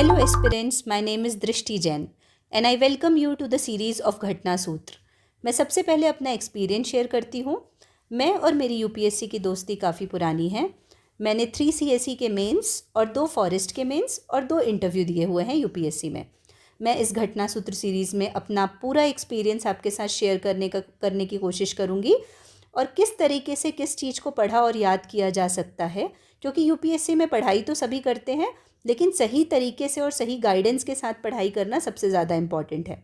Hello aspirants, my name is Drishti Jain and I welcome you to the series of घटना सूत्र। मैं सबसे पहले अपना एक्सपीरियंस शेयर करती हूँ। मैं और मेरी यूपीएससी की दोस्ती काफ़ी पुरानी है। मैंने 3 सीएसई के मेंस और 2 फॉरेस्ट के मेंस और 2 इंटरव्यू दिए हुए हैं यूपीएससी में। मैं इस घटना सूत्र सीरीज़ में अपना पूरा एक्सपीरियंस आपके साथ शेयर करने की कोशिश करूँगी और किस तरीके से किस चीज़ को पढ़ा और याद किया जा सकता है, क्योंकि यूपीएससी में पढ़ाई तो सभी करते हैं लेकिन सही तरीके से और सही गाइडेंस के साथ पढ़ाई करना सबसे ज़्यादा इम्पॉर्टेंट है।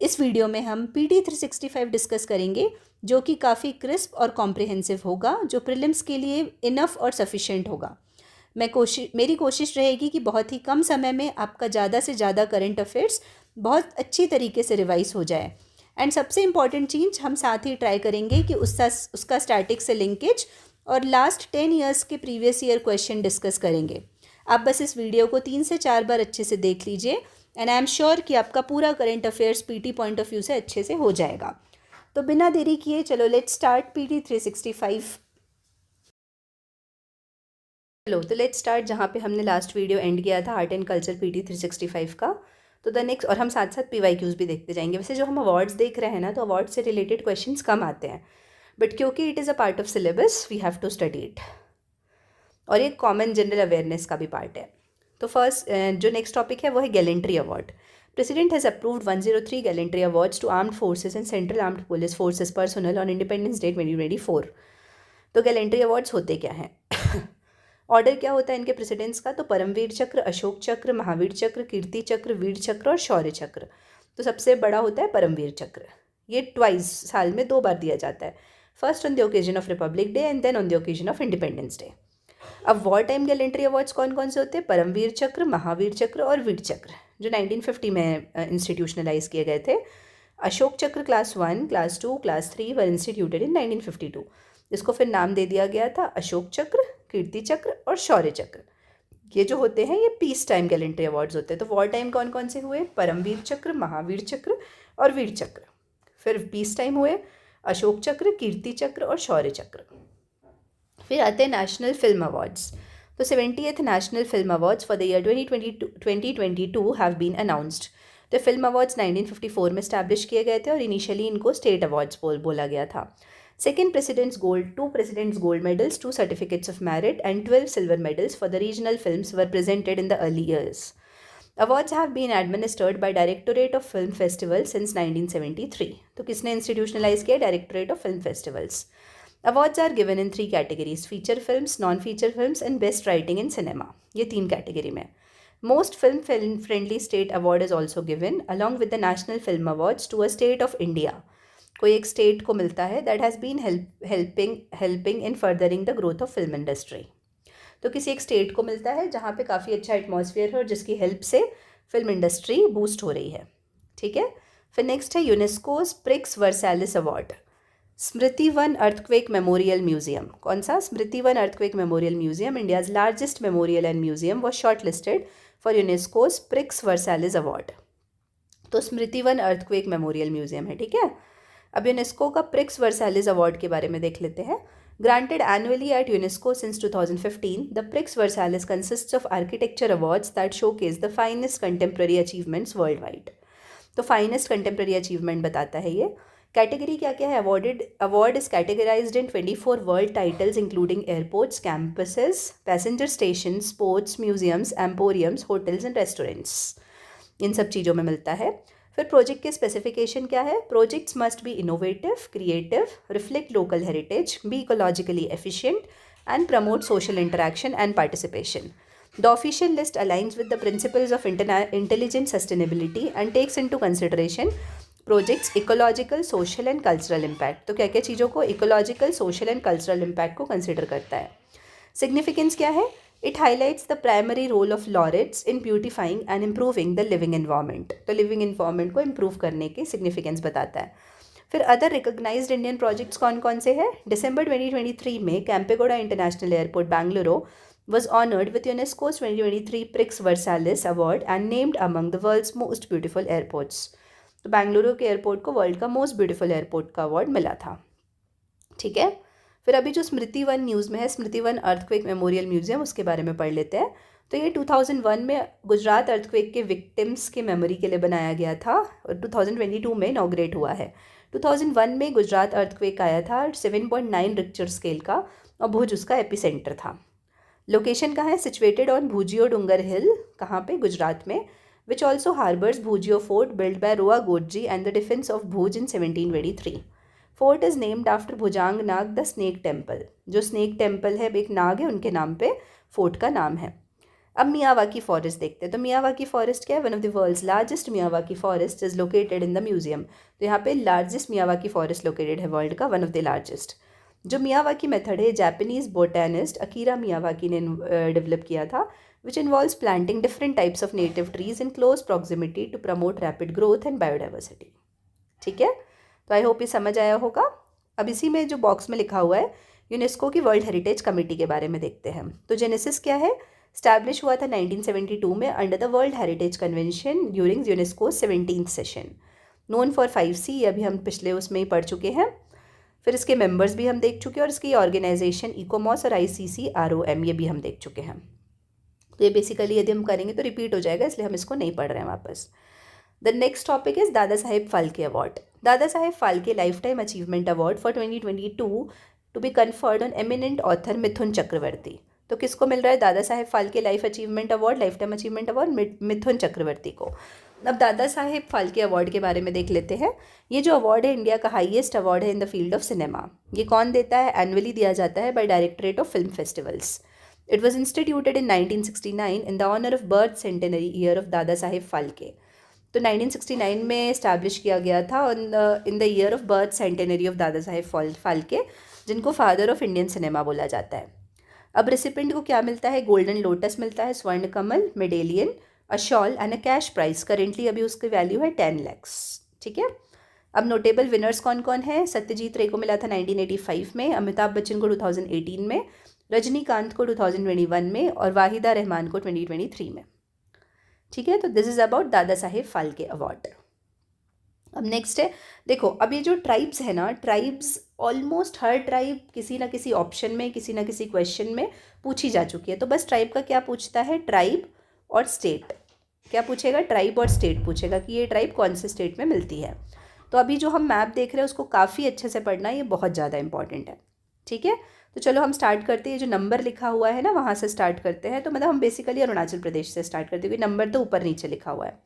इस वीडियो में हम PT365 डिस्कस करेंगे जो कि काफ़ी क्रिस्प और कॉम्प्रिहेंसिव होगा, जो प्रीलिम्स के लिए इनफ और सफिशेंट होगा। मेरी कोशिश रहेगी कि बहुत ही कम समय में आपका ज़्यादा से ज़्यादा करंट अफेयर्स बहुत अच्छी तरीके से रिवाइज हो जाए। एंड सबसे इम्पॉर्टेंट चीज़ हम साथ ही ट्राई करेंगे कि उसका स्टैटिक से लिंकेज और लास्ट 10 ईयर्स के प्रीवियस ईयर क्वेश्चन डिस्कस करेंगे। आप बस इस वीडियो को 3 से 4 बार अच्छे से देख लीजिए एंड आई एम श्योर कि आपका पूरा current affairs PT point of view से अच्छे से हो जाएगा। तो बिना देरी किए चलो लेट्स स्टार्ट PT365। चलो तो लेट्स स्टार्ट जहाँ पे हमने लास्ट वीडियो एंड किया था, आर्ट एंड कल्चर PT365 का। तो द नेक्स्ट, और हम साथ साथ PYQs भी देखते जाएंगे। वैसे जो हम अवार्ड्स देख रहे हैं ना, तो अवार्ड से रिलेटेड क्वेश्चंस कम आते हैं, बट क्योंकि it is a part of syllabus we have to study it, और ये कॉमन जनरल अवेयरनेस का भी पार्ट है। तो फर्स्ट जो नेक्स्ट टॉपिक है वो है gallantry award. President has approved 103 gallantry awards to armed forces and central armed police forces personnel on Independence Day 2024। तो गैलेंट्री अवार्ड्स होते क्या हैं? ऑर्डर क्या होता है इनके प्रेसिडेंट्स का? तो परमवीर चक्र, अशोक चक्र, महावीर चक्र, कीर्ति चक्र, वीर चक्र और शौर्य चक्र। तो सबसे बड़ा होता है परमवीर चक्र। ये ट्वाइस, साल में 2 बार दिया जाता है, first on the occasion of Republic Day and then on the occasion of Independence Day. अब वॉर टाइम गैलेंट्री अवार्ड्स कौन कौन से होते हैं? परमवीर चक्र, महावीर चक्र और वीर चक्र, जो 1950 में इंस्टीट्यूशनलाइज किए गए थे। अशोक चक्र क्लास 1, क्लास 2, क्लास 3 वर इंस्टीट्यूटेड इन 1952। इसको फिर नाम दे दिया गया था अशोक चक्र, कीर्ति चक्र और शौर्य चक्र। ये जो होते हैं ये पीस टाइम गैलेंट्री अवार्ड्स होते हैं। तो वॉर टाइम कौन कौन से हुए? परमवीर चक्र, महावीर चक्र और वीर चक्र। फिर पीस टाइम हुए अशोक चक्र, कीर्ति चक्र और शौर्य चक्र। फिर आते हैं नेशनल फिल्म अवार्ड्स। तो 70th national film awards for the year 2022 have been announced. तो फिल्म अवार्ड्स 1954 में स्टैब्लिश किए गए थे और इनिशियली इनको स्टेट अवार्ड्स बोला गया था। Second president's gold, 2 president's gold medals, 2 certificates of merit and 12 silver medals for the regional films were presented in the early years. Awards have been administered by directorate of film festival since 1973। तो किसने institutionalise किया? Directorate of film festivals. Awards are given in 3 categories: feature films, non-feature films and best writing in cinema. ये 3 category में। Most film friendly state award is also given along with the National Film Awards to a state of India. कोई एक state को मिलता है that has been helping in furthering the growth of film industry. तो किसी एक state को मिलता है जहाँ पे काफ़ी अच्छा एटमॉस्फेयर है और जिसकी हेल्प से फिल्म इंडस्ट्री बूस्ट हो रही है। ठीक है। फिर नेक्स्ट है UNESCO Prix Versailles award. Smriti Van earthquake memorial museum. कौन सा? Smriti Van earthquake memorial museum, India's largest memorial and museum, was shortlisted for UNESCO's Prix Versailles award. तो Smriti Van earthquake memorial museum है। ठीक है। अब यूनेस्को का प्रिक्स वर्सैलिस अवार्ड के बारे में देख लेते हैं। Granted annually at UNESCO since 2015, the Prix Versailles consists of architecture awards that showcase the finest contemporary achievements worldwide. तो finest contemporary achievement बताता है ये। कैटेगरी क्या क्या है? Award is categorized in 24 world titles including airports, campuses, passenger station, sports, museums, emporiums, hotels and restaurants. इन सब चीज़ों में मिलता है। फिर प्रोजेक्ट के स्पेसिफिकेशन क्या है? Projects must be innovative, creative, reflect local heritage, be ecologically efficient and promote social interaction and participation. The official list aligns with the principles of intelligent sustainability and takes into consideration projects ecological, social and cultural impact. तो क्या क्या चीज़ों को ecological, social and cultural impact को consider करता है। Significance क्या है? It highlights the primary role of laureates in beautifying and improving the living environment. तो living environment को improve करने की significance बताता है। फिर अदर रिकॉग्नाइज्ड इंडियन प्रोजेक्ट्स कौन कौन से हैं? दिसंबर 2023 में Kempegowda international airport Bengaluru was honored with UNESCO's 2023 Prix Versailles Award and named among the world's most beautiful airports. तो बेंगलुरु के एयरपोर्ट को वर्ल्ड का मोस्ट ब्यूटीफुल एयरपोर्ट का अवार्ड मिला था। ठीक है। फिर अभी जो स्मृति वन न्यूज़ में है, स्मृति वन अर्थक्वेक मेमोरियल म्यूजियम, उसके बारे में पढ़ लेते हैं। तो ये 2001 में गुजरात अर्थक्वेक के विक्टिम्स के मेमोरी के लिए बनाया गया था और 2022 में इनॉग्रेट हुआ है। 2001 में गुजरात अर्थक्वेक आया था 7.9 रिक्टर स्केल का और भुज उसका एपिसेंटर था। लोकेशन कहाँ है? सिचुएटेड ऑन भुजियो डूंगर हिल, कहाँ पे? गुजरात में। Which also harbours Bhujiyo fort build by Rao Godji and the defence of Bhuj in 1723। Fort is named after Bhujang Nag the snake temple. जो स्नेक टेम्पल है, एक नाग है, उनके नाम पे फोर्ट का नाम है। अब मियावाकी फॉरेस्ट देखते हैं। तो मियावाकी फॉरेस्ट क्या है? One of the world's largest Miyawaki forest is located in the museum. तो यहाँ पे लार्जेस्ट मियावाकी फॉरेस्ट लोकेटेड है वर्ल्ड का, वन ऑफ द लार्जेस्ट। जो मियावाकी मेथड है जापानीज बोटेनिस्ट अकीरा मियावाकी ने डेवलप किया था, which involves planting different types of native trees in close proximity to promote rapid growth and biodiversity. ठीक है, तो आई होप ये समझ आया होगा। अब इसी में जो बॉक्स में लिखा हुआ है यूनेस्को की वर्ल्ड हेरिटेज कमेटी के बारे में देखते हैं। तो जेनेसिस क्या है? स्टैब्लिश हुआ था 1972 में under the world heritage convention during UNESCO 17th session. Known for 5C, ये अभी हम पिछले उसमें ही पढ़ चुके हैं। फिर इसके मेंबर्स भी हम देख चुके हैं और इसकी ऑर्गेनाइजेशन इकोमॉस और ICCROM ये भी हम देख चुके हैं। तो ये बेसिकली यदि हम करेंगे तो रिपीट हो जाएगा, इसलिए हम इसको नहीं पढ़ रहे हैं वापस। द नेक्स्ट टॉपिक इज दादा Saheb Phalke award. Dada Saheb Phalke lifetime achievement award for 2022 to be conferred on eminent author Mithun Chakraborty. तो किसको मिल रहा है Dada Saheb Phalke life achievement award, lifetime achievement award? Mithun Chakraborty को। अब दादा साहेब फाल्के अवार्ड के बारे में देख लेते हैं। ये जो अवार्ड है इंडिया का हाईएस्ट अवार्ड है in the field of cinema. ये कौन देता है? एनुअली दिया जाता है by directorate of film festivals. It was instituted in 1969 in the honour of birth centenary year of Dada Saheb Phalke. तो 1969 में इस्टेब्लिश किया गया था in the year of birth centenary of Dada Saheb Phalke, जिनको फादर ऑफ इंडियन सिनेमा बोला जाता है। अब रेसिपेंट को क्या मिलता है? गोल्डन लोटस मिलता है, Swarna Kamal, medallion, a shawl and a cash prize. Currently अभी उसकी वैल्यू है 10 lakhs। ठीक है, अब नोटेबल विनर्स कौन कौन है? सत्यजीत रे को मिला था 1985 में, अमिताभ बच्चन को 2018 में, रजनीकांत को 2021 में और वाहिदा रहमान को 2023 में। ठीक है, तो दिस इज अबाउट दादा साहेब फाल्के अवार्ड। अब नेक्स्ट है, देखो अब ये जो ट्राइब्स है ना, ट्राइब्स ऑलमोस्ट हर ट्राइब किसी ना किसी ऑप्शन में, किसी ना किसी क्वेश्चन में पूछी जा चुकी है। तो बस ट्राइब का क्या पूछता है? ट्राइब और स्टेट। क्या पूछेगा? ट्राइब और स्टेट पूछेगा कि ये ट्राइब कौन से स्टेट में मिलती है। तो अभी जो हम मैप देख रहे हैं उसको काफ़ी अच्छे से पढ़ना, ये बहुत ज़्यादा इंपॉर्टेंट है। ठीक है, तो चलो हम स्टार्ट करते हैं। जो नंबर लिखा हुआ है ना, वहाँ से स्टार्ट करते हैं। तो मतलब हम बेसिकली अरुणाचल प्रदेश से स्टार्ट करते हैं क्योंकि नंबर तो ऊपर नीचे लिखा हुआ है।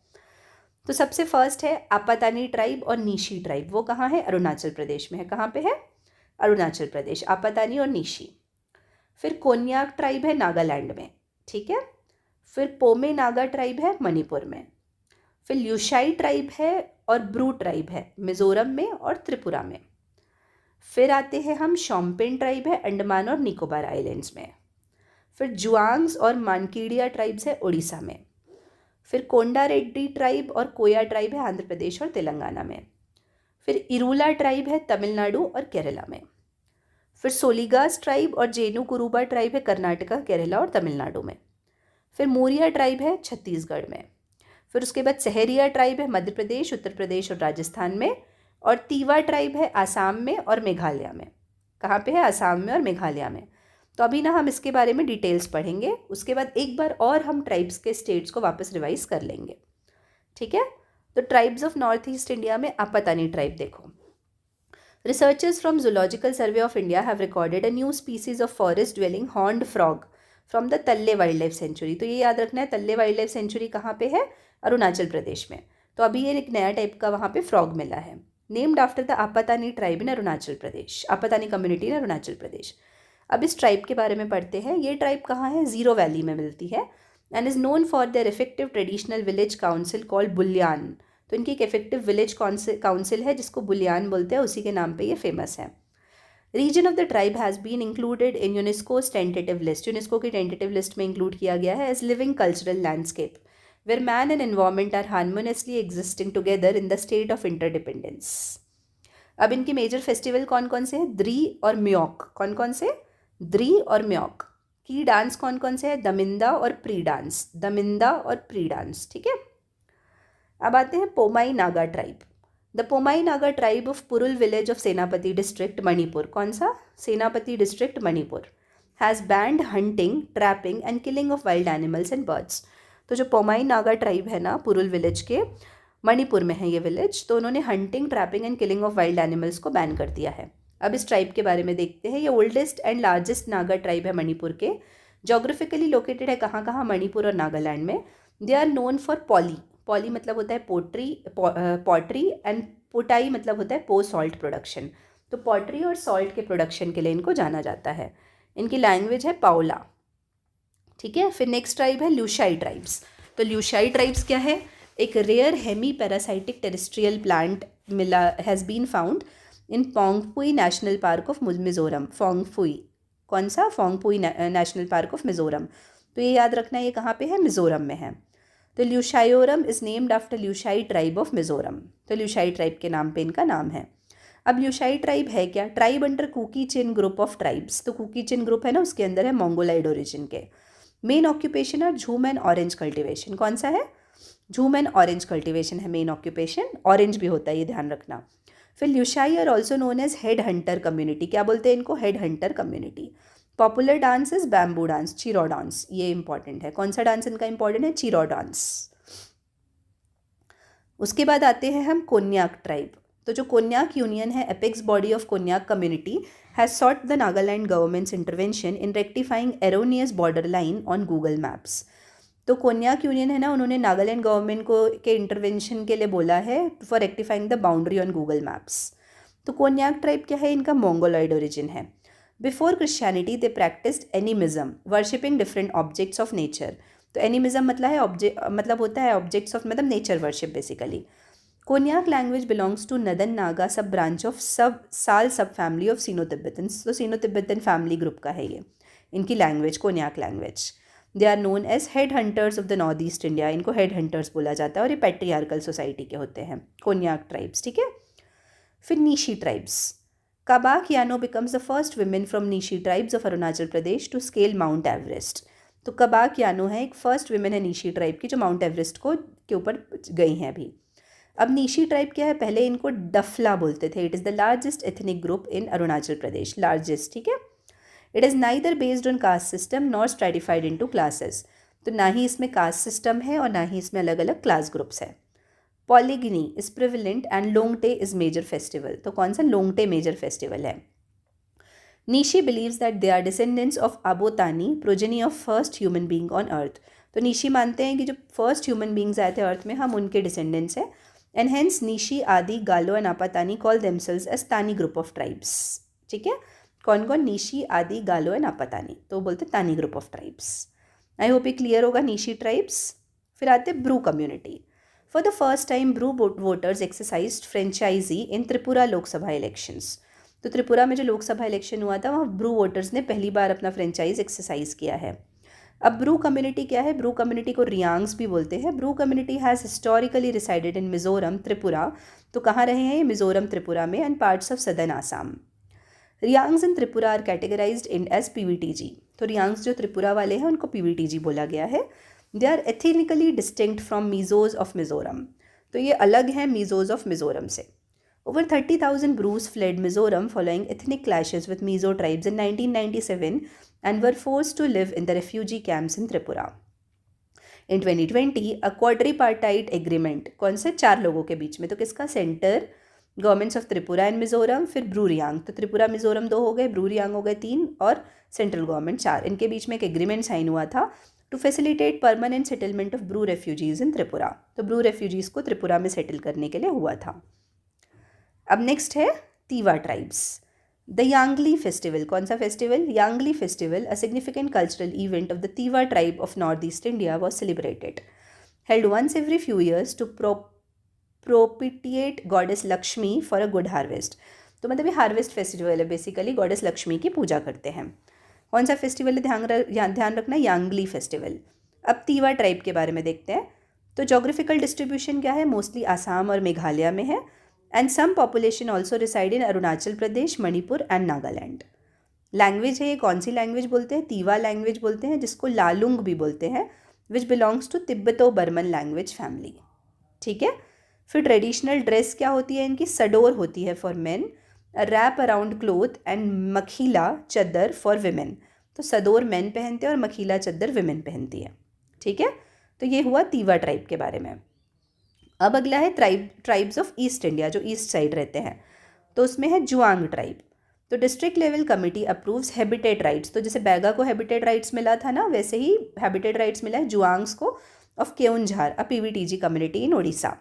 तो सबसे फर्स्ट है आपातानी ट्राइब और नीशी ट्राइब। वो कहाँ है? अरुणाचल प्रदेश में है। कहाँ पे है? अरुणाचल प्रदेश, आपातानी और नीशी। फिर कोन्याक ट्राइब है नागालैंड में। ठीक है, फिर पोमे नागा ट्राइब है मणिपुर में। फिर ल्यूशाई ट्राइब है और ब्रू ट्राइब है मिजोरम में और त्रिपुरा में। फिर आते हैं हम शॉम्पेन ट्राइब है अंडमान और निकोबार आइलैंड्स में। फिर जुआंग्स और मानकीडिया ट्राइब्स है उड़ीसा में। फिर कोंडा रेड्डी ट्राइब और कोया ट्राइब है आंध्र प्रदेश और तेलंगाना में। फिर इरूला ट्राइब है तमिलनाडु और केरला में। फिर सोलिगास ट्राइब और जेनु कुरुबा ट्राइब है कर्नाटका, केरला और तमिलनाडु में। फिर मूरिया ट्राइब है छत्तीसगढ़ में। फिर उसके बाद सहरिया ट्राइब है मध्य प्रदेश, उत्तर प्रदेश और राजस्थान में। और तीवा ट्राइब है आसाम में और मेघालय में। कहाँ पे है? आसाम में और मेघालय में। तो अभी ना हम इसके बारे में डिटेल्स पढ़ेंगे, उसके बाद एक बार और हम ट्राइब्स के स्टेट्स को वापस रिवाइज कर लेंगे। ठीक है, तो tribes of north east India में आपातानी ट्राइब देखो। Researchers from zoological survey of India have recorded a new species of forest dwelling horned frog from the तल्ले वाइल्ड लाइफ सेंचुरी। तो ये याद रखना है, तल्ले वाइल्ड लाइफ सेंचुरी कहाँ पे है? अरुणाचल प्रदेश में। तो अभी ये एक नया टाइप का वहाँ पे फ्रॉग मिला है, named after the Apatani tribe in Arunachal Pradesh, Apatani community in Arunachal Pradesh. अब इस ट्राइब के बारे में पढ़ते हैं। ये ट्राइब कहाँ है? जीरो वैली में मिलती है and is known for their effective traditional village council called Bulyan. तो इनकी एक इफेक्टिव विलेज काउंसिल है जिसको बुलियान बोलते हैं, उसी के नाम पे ये फेमस है। Region of the tribe has been included in UNESCO's tentative list. UNESCO की टेंटेटिव लिस्ट में इंक्लूड किया गया है as living cultural landscape where man and environment are harmoniously existing together in the state of interdependence. अब इनके major festival कौन कौन से हैं? द्री और म्योक। कौन कौन से? द्री और म्योक। की डांस कौन कौन से हैं? दमिंदा और प्री डांस, दमिंदा और प्री डांस। ठीक है, अब आते हैं Pomai Naga tribe. The Pomai Naga tribe of Purul village of Senapati district Manipur. कौन सा? Senapati district Manipur has banned hunting, trapping and killing of wild animals and birds. तो जो पोमाई नागा ट्राइब है ना, पुरुल विलेज के, मणिपुर में है ये विलेज, तो उन्होंने hunting, trapping and killing of wild animals को बैन कर दिया है। अब इस ट्राइब के बारे में देखते हैं। ये oldest and largest Naga tribe है मणिपुर के। जोग्राफिकली लोकेटेड है कहाँ कहाँ, मणिपुर और नागालैंड में। दे आर नोन फॉर पॉली, पॉली मतलब होता है पॉटरी एंड पोटाई मतलब होता है पोस्ट सॉल्ट प्रोडक्शन। तो पॉटरी और सॉल्ट के प्रोडक्शन के लिए इनको जाना जाता है। इनकी लैंग्वेज है पाओला। ठीक है, फिर नेक्स्ट ट्राइब है ल्यूशाई ट्राइब्स। तो ल्यूशाई ट्राइब्स क्या है, एक rare hemiparasitic terrestrial plant मिला has been found in Phawngpui national park of Mizoram. Phawngpui, कौन सा, Phawngpui national park of Mizoram. तो ये याद रखना, ये कहाँ पे है, मिजोरम में है। तो Lushaiorum is named after Lushai tribe of Mizoram. तो ल्यूशाई ट्राइब के नाम पे इनका नाम है। अब ल्यूशाई ट्राइब है क्या, tribe under Kuki Chin group of tribes. तो कुकी चिन ग्रुप है ना, उसके अंदर है मोंगोलाइड ओरिजिन के। मेन ऑक्यूपेशन है झूम एंड ऑरेंज कल्टिवेशन। कौन सा है, झूम एंड ऑरेंज कल्टिवेशन है मेन ऑक्यूपेशन। ऑरेंज भी होता है, ये ध्यान रखना। फिर Lushai are also known as head hunter community. क्या बोलते हैं इनको, head hunter community. Popular dance is bamboo dance, Cheraw dance, ये इंपॉर्टेंट है। कौन सा डांस इनका इंपॉर्टेंट है, चीरो डांस। उसके बाद आते हैं हम कोन्याक ट्राइब। तो जो कोन्याक यूनियन है, apex body of Konyak community, has short the Nagaland governments intervention in rectifying erroneous border line on Google Maps. तो कोन्याक यूनियन है ना, उन्होंने नागालैंड गवर्नमेंट को के इंटरवेंशन के लिए बोला है for rectifying the boundary on Google Maps. तो कोन्याक ट्राइब क्या है, इनका मोंगोलॉइड ओरिजिन है। Before Christianity they practised animism, worshipping different objects of nature. तो एनिमिज्म मतलब है मतलब होता है ऑब्जेक्ट्स ऑफ, मतलब nature worship basically. Konyak language belongs to northern Naga sub branch of साल सब फैमिली ऑफ सीनो तिब्बतन। तो सीनो तिब्बतन फैमिली ग्रुप का है ये, इनकी language Konyak language. They are known as head hunters of the North east India. इनको head hunters बोला जाता है और ये पैट्रियार्कल सोसाइटी के होते हैं कोन्याक ट्राइब्स। ठीक है, फिर नीशी tribes. Kabak Yano becomes the first women from Nyishi tribes of Arunachal Pradesh to scale Mount Everest. तो कबाक यानो है, एक फर्स्ट वुमेन है नीशी ट्राइब की जो माउंट एवरेस्ट के ऊपर गई हैं अभी। अब नीशी ट्राइब क्या है, पहले इनको डफला बोलते थे। It is the largest ethnic group in Arunachal Pradesh, largest. ठीक है, it is neither based on caste system nor stratified into classes. तो ना ही इसमें कास्ट सिस्टम है और ना ही इसमें अलग अलग क्लास ग्रुप्स है। Polygyny is prevalent and Longte is major festival. तो कौन सा, लोंगटे मेजर फेस्टिवल है। Nyishi believes that they are descendants of Abotani, progeny of first human being on earth. तो नीशी मानते हैं कि जो फर्स्ट ह्यूमन बींग्स आए थे अर्थ में, हम उनके डिसेंडेंट्स हैं। And hence Nyishi, Adi, Galo and Apatani call themselves as Tani group of tribes. ठीक है, कौन कौन, नीशी, आदि, गालो एंड आपातानी, तो बोलते Tani group of tribes. I hope ये क्लियर होगा नीशी ट्राइब्स। फिर आते Bru community. For the first time Bru voters exercised franchise in Tripura Lok Sabha elections. तो त्रिपुरा में जो लोकसभा इलेक्शन हुआ था, वहाँ ब्रू वोटर्स ने पहली बार अपना फ्रेंचाइज एक्सरसाइज किया है। अब ब्रू कम्युनिटी क्या है, ब्रू कम्युनिटी को रियांग्स भी बोलते हैं। Bru community has historically resided in Mizoram, Tripura. तो कहाँ रहे हैं ये, मिजोरम, त्रिपुरा में, and parts of southern Assam. Reangs in Tripura are categorized in as PVTG. तो रियांग्स जो त्रिपुरा वाले हैं उनको पीवीटीजी बोला गया है। They are ethnically distinct from Mizos of Mizoram. तो ये अलग हैं मीजोज ऑफ मिजोरम से। Over 30,000 Brus fled Mizoram following ethnic clashes with Mizo tribes in 1997 and were forced to live in the refugee camps in Tripura. In 2020, a quadripartite agreement, कौन से, 4 लोगों के बीच में, तो किसका, centre, governments of Tripura and Mizoram, फिर ब्रू रियांग। तो त्रिपुरा मिजोरम 2 हो गए, ब्रू रियांग हो गए 3, और सेंट्रल गवर्नमेंट 4। इनके बीच में एक एग्रीमेंट साइन हुआ था to facilitate permanent settlement of Bru refugees in Tripura. तो ब्रू रेफ्यूजीज को त्रिपुरा में सेटल करने के लिए हुआ था। अब नेक्स्ट है Tiwa tribes. The Yangli festival, कौन सा festival, Yangli festival, a significant cultural event of the Tiwa tribe of north east India was celebrated, held once every few years to propitiate goddess Lakshmi for a good harvest. तो मतलब ये harvest festival है, basically goddess Lakshmi की पूजा करते हैं। कौन सा फेस्टिवल है, ध्यान रखना, यांगली फेस्टिवल। अब तीवा ट्राइब के बारे में देखते हैं। तो जोग्राफिकल डिस्ट्रीब्यूशन क्या है, मोस्टली आसाम और मेघालय में है। And some population also reside in Arunachal Pradesh, Manipur and Nagaland. Language है ये, कौन सी लैंग्वेज बोलते हैं, तीवा लैंग्वेज बोलते हैं, जिसको लालुंग भी बोलते हैं, which belongs to Tibeto Burman language family. ठीक है, फिर ट्रेडिशनल ड्रेस क्या होती है इनकी, सडोर होती है for men, wrap around cloth, and mekhela, chadar for women. तो सदोर मेन पहनते हैं और मखीला चद्दर विमेन पहनती है। ठीक है, तो ये हुआ तीवा ट्राइब के बारे में। अब अगला है ट्राइब्स ऑफ ईस्ट इंडिया, जो ईस्ट साइड रहते हैं। तो उसमें है जुआंग ट्राइब। तो district level committee approves habitat rights. तो जैसे बैगा को हैबिटेट राइट्स मिला था ना, वैसे ही हैबिटेट राइट्स मिला है जुआंग्स को of Keonjhar, a PVTG community in Odisha.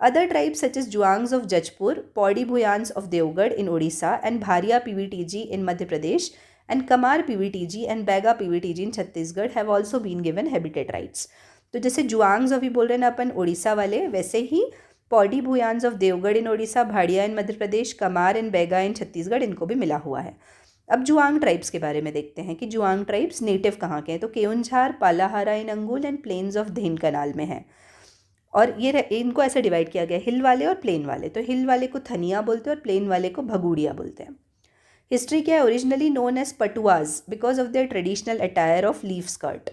Other tribes such as Juangs of Jajpur, Paudi Bhuyans of Deogarh in Odisha and Bharia PVTG in Madhya Pradesh and Kamar PVTG and Baiga PVTG in Chhattisgarh have also been given habitat rights. तो जैसे जुआंग्स अभी बोल रहे हैं ना अपन उड़ीसा वाले, वैसे ही पौड़ी भुयान्स ऑफ देवगढ़ इन ओडिशा, भाड़िया इन मध्य प्रदेश, कमार इन बैगा इन छत्तीसगढ़, इनको भी मिला हुआ है। अब जुआंग ट्राइब्स के बारे में देखते हैं कि जुआंग ट्राइब्स नेटिव कहाँ के हैं। तो केउंझार, पालाहारा इन अंगुल एंड प्लेन्स ऑफ धेनकनाल में है। और ये इनको ऐसे डिवाइड किया गया, हिल वाले और प्लेन वाले। तो हिल वाले को थनिया बोलते हैं और प्लेन वाले को भगूड़िया बोलते हैं। हिस्ट्री क्या है, originally known as Patuas because of their traditional attire of leaf skirt.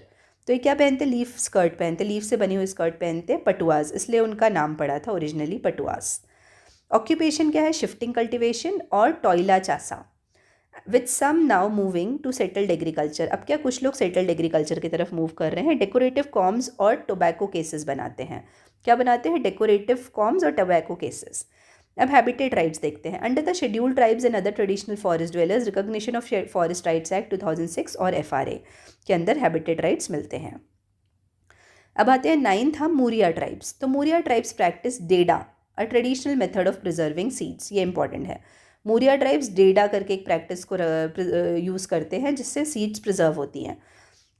तो ये क्या पहनते, लीफ स्कर्ट पहनते, लीफ से बनी हुई स्कर्ट पहनते, पटुआज, इसलिए उनका नाम पड़ा था ओरिजिनली पटुआज। ऑक्यूपेशन क्या है, शिफ्टिंग कल्टिवेशन और toila chasa, with some now moving to settled agriculture. अब क्या कुछ लोग सेटल्ड एग्रीकल्चर की तरफ मूव कर रहे हैं। डेकोरेटिव कॉम्स और टोबैको केसेस बनाते हैं। क्या बनाते हैं, डेकोरेटिव कॉम्स और टोबैको केसेस। अब हैबिटेट राइट्स देखते हैं। Under the scheduled tribes and other traditional forest dwellers, recognition of forest rights act 2006 और FRA के अंदर हैबिटेट राइट्स मिलते हैं। अब आते हैं 9th हम मूरिया ट्राइब्स। तो Muria tribes practice डेडा, a traditional method of preserving seeds. ये इंपॉर्टेंट है। मूरिया ट्राइब्स डेडा करके एक प्रैक्टिस को यूज़ करते हैं जिससे सीड्स प्रिजर्व होती हैं।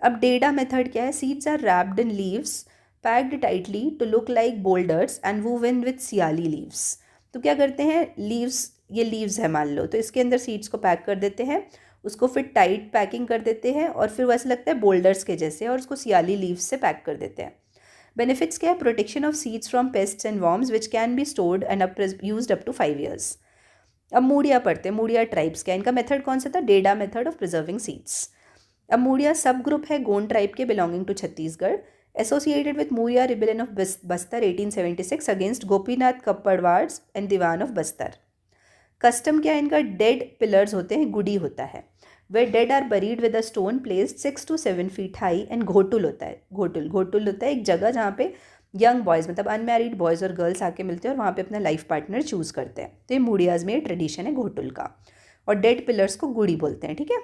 अब डेडा मेथड क्या है, seeds are wrapped in leaves packed tightly to look like boulders and woven with siali leaves. तो क्या करते हैं, लीव्स, ये लीव्स है मान लो, तो इसके अंदर सीड्स को पैक कर देते हैं, उसको फिर टाइट पैकिंग कर देते हैं और फिर वैसे लगता है बोल्डर्स के जैसे, और उसको सियाली लीव्स से पैक कर देते हैं। बेनिफिट्स क्या है, protection of seeds from pests and worms which can be stored and used up to 5 years। अब मूडिया पढ़ते हैं। मूडिया ट्राइब्स क्या, इनका मेथड कौन सा था, Deda method of preserving seeds. अब मूडिया सब ग्रुप है गोंड ट्राइब के belonging to Chhattisgarh, associated with Muria rebellion of Bastar 1876 against Gopinath Kapadwads and Diwan of Bastar. Custom क्या है इनका, डेड पिलर्स होते हैं, गुडी होता है, वे dead are buried with a stone placed 6 to 7 feet high and ghotul होता है। घोटुल होता है एक जगह जहाँ पे यंग बॉयज़ मतलब अनमैरिड बॉयज़ और गर्ल्स आके मिलते हैं और वहाँ पे अपना लाइफ पार्टनर चूज़ करते हैं। तो ये मूडियाज़ में ट्रेडिशन है घोटुल का, और डेड पिलर्स को गुड़ी बोलते हैं। ठीक है,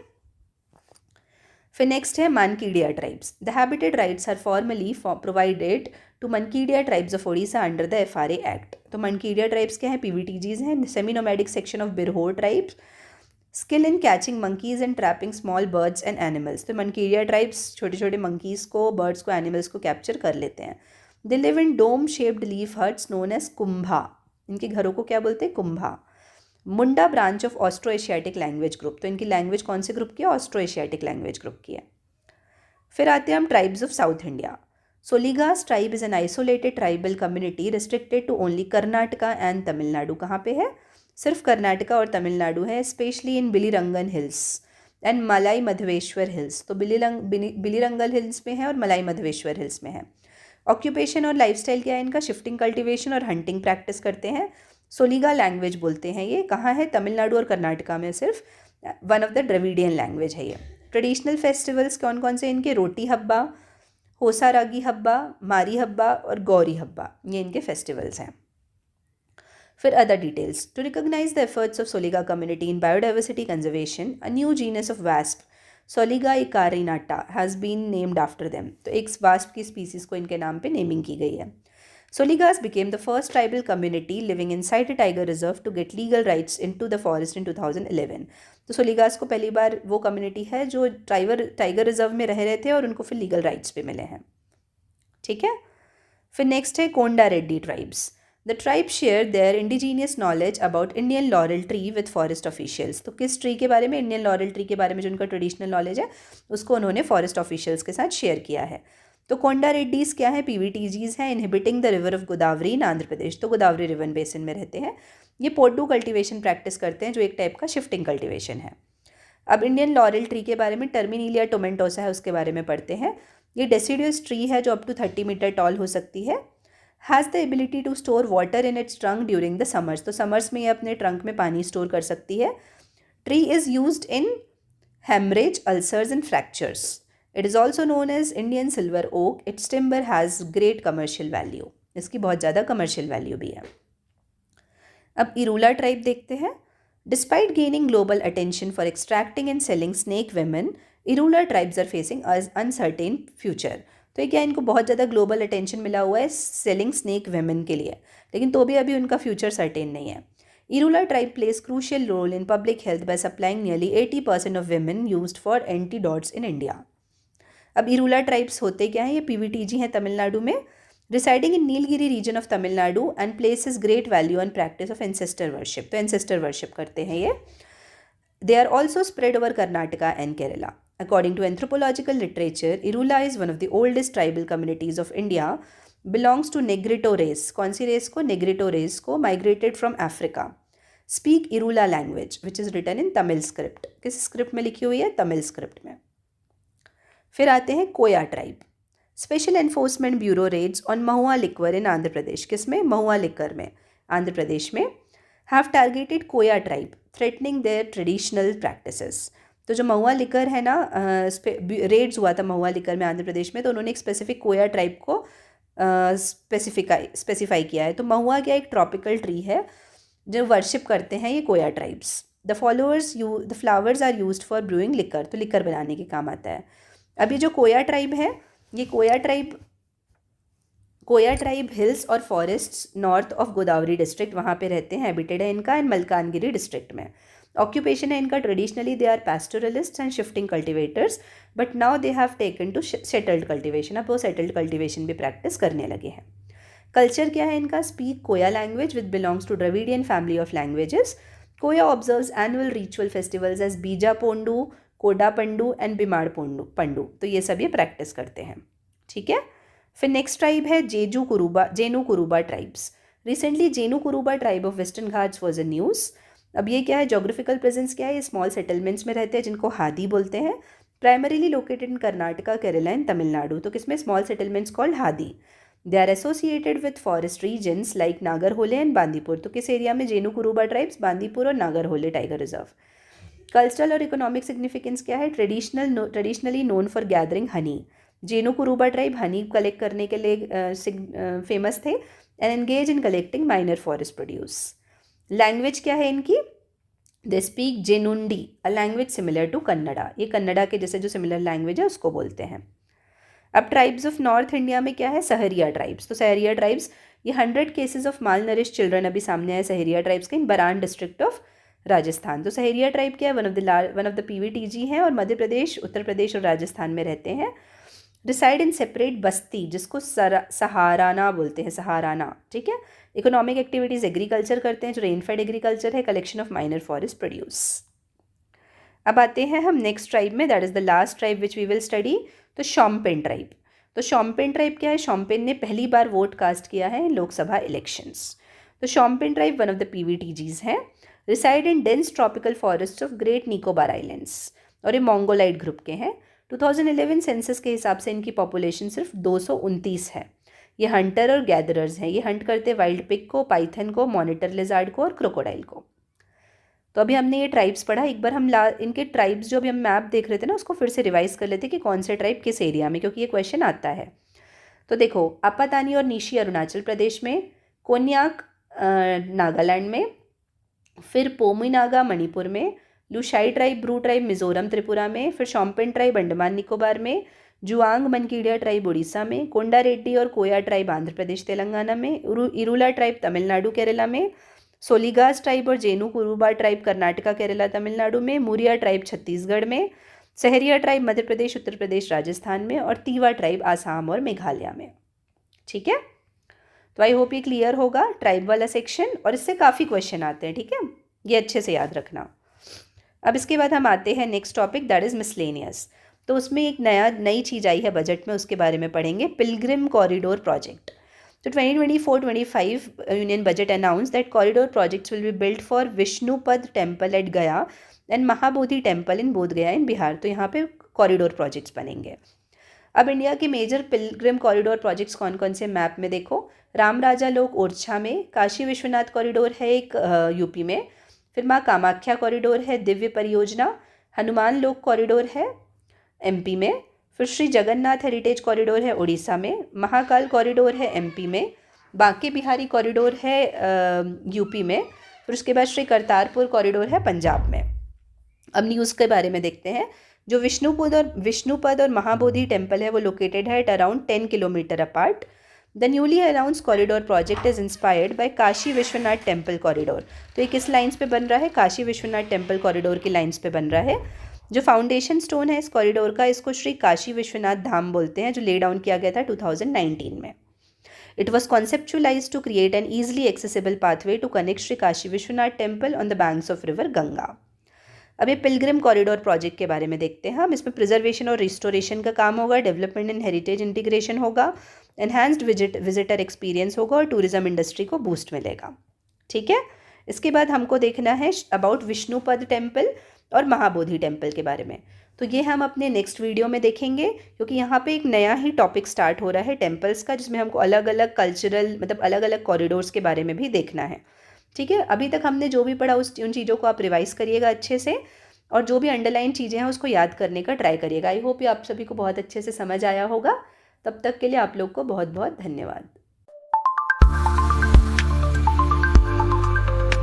फिर नेक्स्ट है Mankidia tribes. The habitat rights are formally provided to Mankidia tribes of Odisha under the FRA act. तो मनकीडिया ट्राइब्स क्या है, PVTGs हैं, semi nomadic section of Birhor tribes, skill in catching monkeys and trapping small birds and animals. तो Mankidia tribes छोटे छोटे monkeys को, birds को, animals को कैप्चर कर लेते हैं। They live in dome shaped leaf huts known as kumbha. इनके घरों को क्या बोलते हैं, kumbha. Munda branch of Austro Asiatic language group. तो इनकी लैंग्वेज कौन से ग्रुप की है, ऑस्ट्रो एशियाटिक लैंग्वेज ग्रुप की है। फिर आते हैं हम tribes of south India. Soligas tribe is an isolated tribal community restricted to only Karnataka and Tamil Nadu. कहाँ पे है, सिर्फ कर्नाटका और तमिलनाडु है, specially in Biligirirangan hills and Malai Madheshwara hills. तो बिलीरंगल हिल्स में है और मलाई मधवेश्वर हिल्स में है। ऑक्यूपेशन और लाइफस्टाइल क्या है इनका, शिफ्टिंग कल्टिवेशन और हंटिंग प्रैक्टिस करते हैं। सोलिगा लैंग्वेज बोलते हैं। ये कहाँ है, तमिलनाडु और कर्नाटका में, सिर्फ one of the Dravidian language है ये। ट्रेडिशनल फेस्टिवल्स कौन कौन से इनके, रोटी हब्बा, होसारागी हब्बा, मारी हब्बा और गौरी हब्बा, ये इनके फेस्टिवल्स हैं। फिर other details, to recognise the efforts of Soliga community in biodiversity conservation, a new genus of wasp Soliga ecarinata has been named after them. तो एक वास्प की स्पीसीज को इनके नाम पे नेमिंग की गई है। Soligas became the first tribal community living inside a tiger reserve to get legal rights into the forest in 2011। तो सोलिगास को पहली बार वो कम्युनिटी है जो टाइगर रिजर्व में रह रहे थे और उनको फिर लीगल राइट्स पे मिले हैं। ठीक है, फिर नेक्स्ट है Konda Reddi tribes. The tribe share their indigenous knowledge about Indian laurel tree with forest officials. तो किस ट्री के बारे में, इंडियन लॉरल ट्री के बारे में जो उनका ट्रेडिशनल नॉलेज है उसको उन्होंने फॉरेस्ट ऑफिशियल्स के साथ शेयर किया है। तो कोंडा रेड्डीज क्या है, PVTGs हैं, inhibiting the river of Godavari in Andhra Pradesh. तो गोदावरी रिवर बेसिन में रहते हैं। ये पोड्डू कल्टीवेशन प्रैक्टिस करते हैं जो एक टाइप का शिफ्टिंग कल्टीवेशन है। अब इंडियन लॉरल ट्री के बारे में, टर्मिनीलिया टोमेंटोसा है, उसके बारे में पढ़ते हैं। ये डेसिडियस ट्री है जो अप टू 30 मीटर टॉल हो सकती है। Has the ability to store water in its trunk during the summers. तो समर्स में ये अपने ट्रंक में पानी स्टोर कर सकती है। Tree is used in hemorrhage, ulcers and fractures. It is also known as Indian silver oak. Its timber has great commercial value. इसकी बहुत ज़्यादा commercial value भी है. अब इरूला ट्राइब देखते हैं. Despite gaining global attention for extracting and selling snake women, Irula tribes are facing an uncertain future. तो ये क्या, इनको बहुत ज़्यादा ग्लोबल अटेंशन मिला हुआ है सेलिंग स्नेक वेमेन के लिए, लेकिन तो भी अभी उनका फ्यूचर सर्टेन नहीं है. Irula tribe plays crucial role in public health by supplying nearly 80% of venom used for antidotes in India. अब इरूला ट्राइब्स होते क्या हैं, ये पीवीटीजी हैं तमिलनाडु में, residing in Nilgiri region of Tamil Nadu and places great value on practice of ancestor worship. तो ancestor worship करते हैं ये. They are also spread over Karnataka and Kerala. According to anthropological literature, Irula is one of the oldest tribal communities of India, belongs to Negrito race. कौन सी race को? Negrito race को, migrated from Africa. Speak Irula language, which is written in Tamil script. किस script में लिखी हुई है? Tamil script में. फिर आते हैं Koya tribe. Special enforcement bureau raids on mahua liquor in Andhra Pradesh. किस में? महुआ लिक्वर में, आंध्र प्रदेश में. Have targeted Koya tribe, threatening their traditional practices. तो जो महुआ लिकर है ना, रेड्स हुआ था महुआ लिकर में आंध्र प्रदेश में, तो उन्होंने एक स्पेसिफिक कोया ट्राइब को स्पेसिफाई किया है. तो महुआ क्या, एक ट्रॉपिकल ट्री है जो वर्शिप करते हैं ये Koya tribes. The flowers are used for brewing liquor. तो लिकर बनाने के काम आता है. अब ये जो कोया ट्राइब है, ये कोया ट्राइब हिल्स और forests north of Godavari district, वहाँ पे रहते हैं, हैबिटेड है इनका, एंड मलकानगिरी डिस्ट्रिक्ट में. ऑक्यूपेशन है इनका, traditionally they are pastoralist and shifting cultivators, but now they have taken to settled cultivation. अब वो सेटल्ड कल्टिवेशन भी प्रैक्टिस करने लगे हैं. कल्चर क्या है इनका? Speak Koya language which belongs to Dravidian family of languages. Koya observes annual ritual festivals as Bija Pondu, कोडा पंडू एंड बिमाड़ पंडू. तो ये सब ये प्रैक्टिस करते हैं. ठीक है. फिर नेक्स्ट ट्राइब है Jenu Kuruba tribes. Recently Jenu Kuruba tribe of western Ghats was a news. अब ये क्या है? जोग्राफिकल प्रेजेंस क्या है? ये स्मॉल सेटलमेंट्स में रहते हैं जिनको हादी बोलते हैं. Primarily located in Karnataka, Kerala and Tamil Nadu. तो किसमें? Small settlements called Hadi. They are associated with forest regions like Nagarhole and Bandipur. तो किस एरिया में? जेनु कुरुबा ट्राइब्स बांदीपुर और नागरहोले टाइगर रिजर्व. कल्चरल और इकोनॉमिक सिग्निफिकेंस क्या है? Traditionally known for gathering honey. Jenu Kuruba tribe honey collect करने के लिए फेमस थे and engage in collecting minor forest produce. Language क्या है इनकी? They speak Jenundi, a language similar to Kannada. ये कन्नड़ा के जैसे जो सिमिलर लैंग्वेज है उसको बोलते हैं. अब ट्राइब्स ऑफ नॉर्थ इंडिया में क्या है? सहरिया ट्राइब्स. तो सहरिया ट्राइब्स, ये 100 cases of mall nourish children अभी सामने आए सहरिया ट्राइब्स के इन बरान डिस्ट्रिक्ट ऑफ राजस्थान. तो सहरिया ट्राइब क्या है? वन ऑफ द पीवीटीजी हैं और मध्य प्रदेश, उत्तर प्रदेश और राजस्थान में रहते हैं. रिसाइड इन सेपरेट बस्ती, जिसको सहाराना बोलते हैं, सहाराना. ठीक है. इकोनॉमिक एक्टिविटीज़ एग्रीकल्चर करते हैं, जो रेनफेड एग्रीकल्चर है, collection of minor forest produce. अब आते हैं हम नेक्स्ट ट्राइब में, that is the last tribe which we will study. तो शॉम्पेन ट्राइब. तो शॉम्पेन ट्राइब क्या है? शॉम्पेन ने पहली बार वोट कास्ट किया है इन लोकसभा इलेक्शंस. तो Shompen tribe one of the PVTGs हैं. Reside in dense tropical forest of great Nicobar islands, और ये मोंगोलाइट ग्रुप के हैं. 2011 सेंसस के हिसाब से इनकी पॉपुलेशन सिर्फ 229 है. ये हंटर और गैदरर्स हैं. ये हंट करते हैं वाइल्ड पिग को, पाइथन को, मॉनिटर लिजार्ड को और क्रोकोडाइल को. तो अभी हमने ये ट्राइब्स पढ़ा. एक बार हम इनके ट्राइब्स जो अभी हम मैप देख रहे थे ना, उसको फिर से रिवाइज कर लेते कि कौन से ट्राइब किस एरिया में, क्योंकि ये क्वेश्चन आता है. तो देखो, अपातानी और निशी अरुणाचल प्रदेश में, कोन्याक नागालैंड में, फिर पोमी नागा मणिपुर में, लुशाई ट्राइब ब्रू ट्राइब मिजोरम त्रिपुरा में, फिर शॉम्पेन ट्राइब अंडमान निकोबार में, जुआंग मनकीडिया ट्राइब उड़ीसा में, कोंडा रेड्डी और कोया ट्राइब आंध्र प्रदेश तेलंगाना में, इरूला ट्राइब तमिलनाडु केरला में, सोलिगास ट्राइब और जेनु कुरुबा ट्राइब कर्नाटका केरला तमिलनाडु में, मुरिया ट्राइब छत्तीसगढ़ में, सहरिया ट्राइब मध्य प्रदेश उत्तर प्रदेश राजस्थान में, और तीवा ट्राइब आसाम और मेघालय में. ठीक है. तो आई होप ये क्लियर होगा ट्राइब वाला सेक्शन, और इससे काफ़ी क्वेश्चन आते हैं. ठीक है, ये अच्छे से याद रखना. अब इसके बाद हम आते हैं next topic, that is miscellaneous. तो उसमें एक नई चीज़ आई है बजट में, उसके बारे में पढ़ेंगे. Pilgrim corridor project. तो 2024-25 union budget announce that corridor projects will be built for Vishnupad temple at गया एंड महाबोधि टेम्पल इन बोध गया इन बिहार. तो यहाँ पे कॉरिडोर प्रोजेक्ट्स बनेंगे. अब इंडिया के मेजर पिलग्रिम कॉरिडोर प्रोजेक्ट्स कौन कौन से मैप में देखो. राम राजा लोक ओरछा में, काशी विश्वनाथ कॉरिडोर है एक यूपी में, फिर माँ कामाख्या कॉरिडोर है दिव्य परियोजना, हनुमान लोक कॉरिडोर है एमपी में। फिर श्री जगन्नाथ हेरिटेज कॉरिडोर है उड़ीसा में। महाकाल कॉरिडोर है एमपी में। बांके बिहारी कॉरिडोर है यूपी में। फिर उसके बाद श्री करतारपुर कॉरिडोर है पंजाब में। अब न्यूज़ के बारे में देखते हैं। जो विष्णुपद और महाबोधि टेम्पल है वो लोकेटेड है at around 10 kilometre apart. The newly announce corridor project is inspired by Kashi Vishwanath temple corridor. तो ये किस लाइन्स पे बन रहा है? काशी विश्वनाथ टेम्पल कॉरिडोर की लाइन्स पे बन रहा है। जो फाउंडेशन स्टोन है इस कॉरिडोर का, इसको श्री काशी विश्वनाथ धाम बोलते हैं, जो ले डाउन किया गया था 2019 में। It was conceptualized to create an easily accessible pathway to connect Sri Kashi Vishwanath Temple on the banks of river Ganga. अब ये पिलग्रिम कॉरिडोर प्रोजेक्ट के बारे में देखते हैं हम। इसमें प्रिजर्वेशन और रिस्टोरेशन का काम होगा, डेवलपमेंट एंड हेरिटेज इंटीग्रेशन होगा, एनहांस्ड विजिटर एक्सपीरियंस होगा और टूरिज्म इंडस्ट्री को बूस्ट मिलेगा। ठीक है, इसके बाद हमको देखना है अबाउट विष्णुपद टेम्पल और महाबोधि टेम्पल के बारे में। तो ये हम अपने नेक्स्ट वीडियो में देखेंगे, क्योंकि यहाँ पे एक नया ही टॉपिक स्टार्ट हो रहा है टेम्पल्स का, जिसमें हमको अलग अलग कल्चरल मतलब अलग अलग कॉरिडोर्स के बारे में भी देखना है। ठीक है, अभी तक हमने जो भी पढ़ा उन चीज़ों को आप रिवाइज़ करिएगा अच्छे से, और जो भी अंडरलाइन चीज़ें हैं उसको याद करने का ट्राई करिएगा। आई होप ये आप सभी को बहुत अच्छे से समझ आया होगा। तब तक के लिए आप लोग को बहुत बहुत धन्यवाद।